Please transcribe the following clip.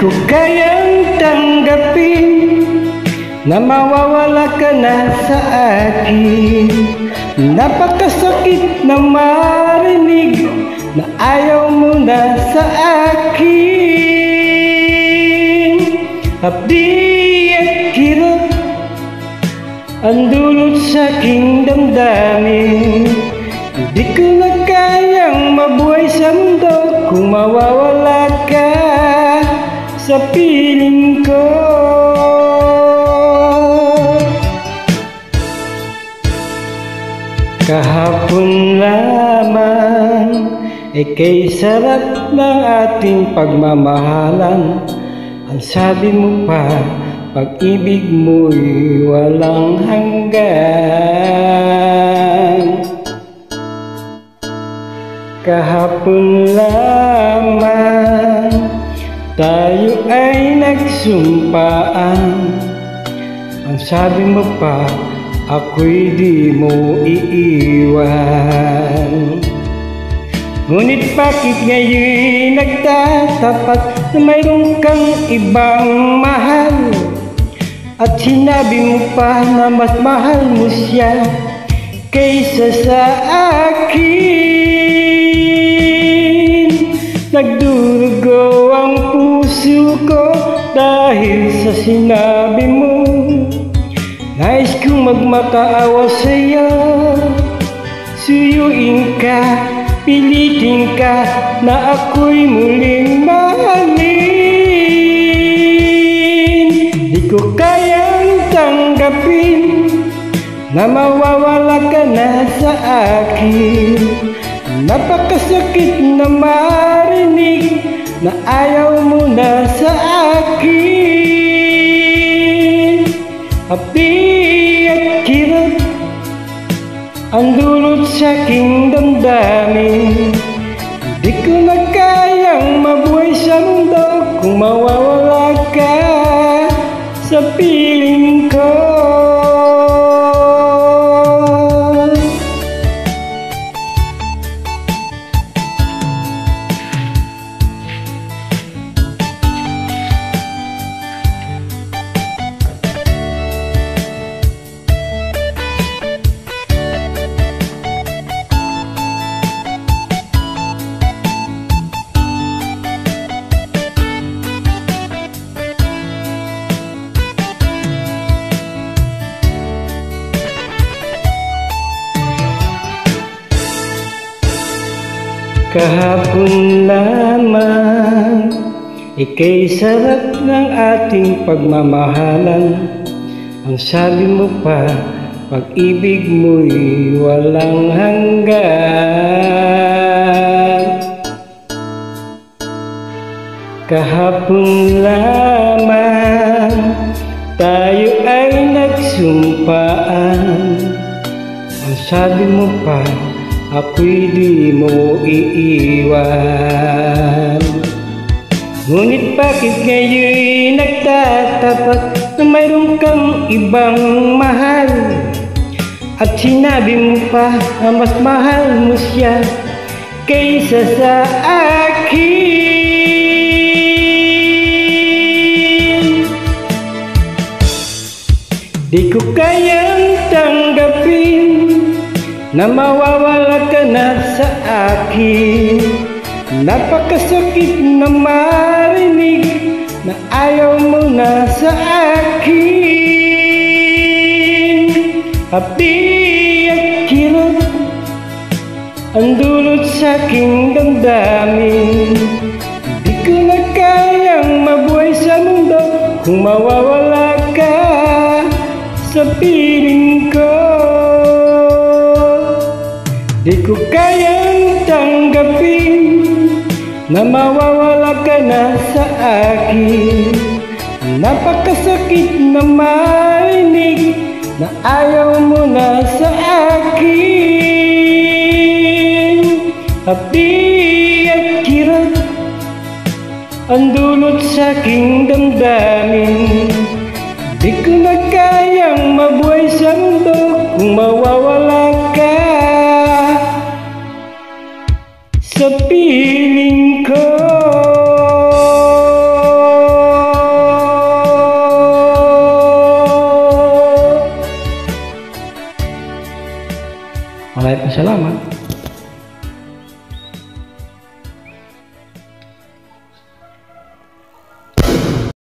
ko kayang tanggapin na mawawala ka na sa akin. Napakasakit na marinig na ayaw mo na sa akin. Hapdi at kirot ang dulot sa aking damdamin. Hindi ko na kayang mabuhay sa mundo kung mawawala ka sa piling ko. Kahapon lamang kay sarap ng ating pagmamahalan. Ang sabi mo pa, pag-ibig mo'y walang hanggan. Kahapon lamang tayo ay nagsumpaan. Ang sabi mo pa, ako'y di mo iiwan. Ngunit bakit ngayon nagtatapat na mayroon kang ibang mahal? At sinabi mo pa na mas mahal mo siya kaysa sa akin. Nagdurugo ang puso ko dahil sa sinabi mo. Nais kong magmakaawa sa'yo, suyuin ka, pilitin ka na ako'y muling mahalin. Di ko kayang tanggapin na mawawala ka na sa akin. Napakasakit na marinig na ayaw mo na sa akin. Hapdi at kirot ang dulot sa aking damdamin. Di ko na kayang mabuhay sa mundo kung mawawala ka sa piling ko. Kahapon lamang ika'y sarap ng ating pagmamahalan. Ang sabi mo pa, pag-ibig mo'y walang hanggan. Kahapon lamang tayo ay nagsumpaan. Ang sabi mo pa, ako'y di mo iiwan. Ngunit bakit ngayon nagtatapat na mayroon kang ibang mahal? At sinabi mo pa na mas mahal mo siya kaysa sa akin. Di ko kayang tanggapin na mawawala ka na sa akin. Napakasakit na marinig na ayaw mo na sa akin. Hapdi at kirot ang dulot sa aking damdamin. Di ko na kayang mabuhay sa mundo kung mawawala ka sa piling ko. Di ko kayang tanggapin na mawawala ka na sa akin. Napakasakit na marinig na ayaw mo na sa akin. Hapdi at kirot ang dulot sa aking damdamin. Di ko na kayang mabuhay sa mundo kung mawawala ka sa piling ko. Maraming salamat.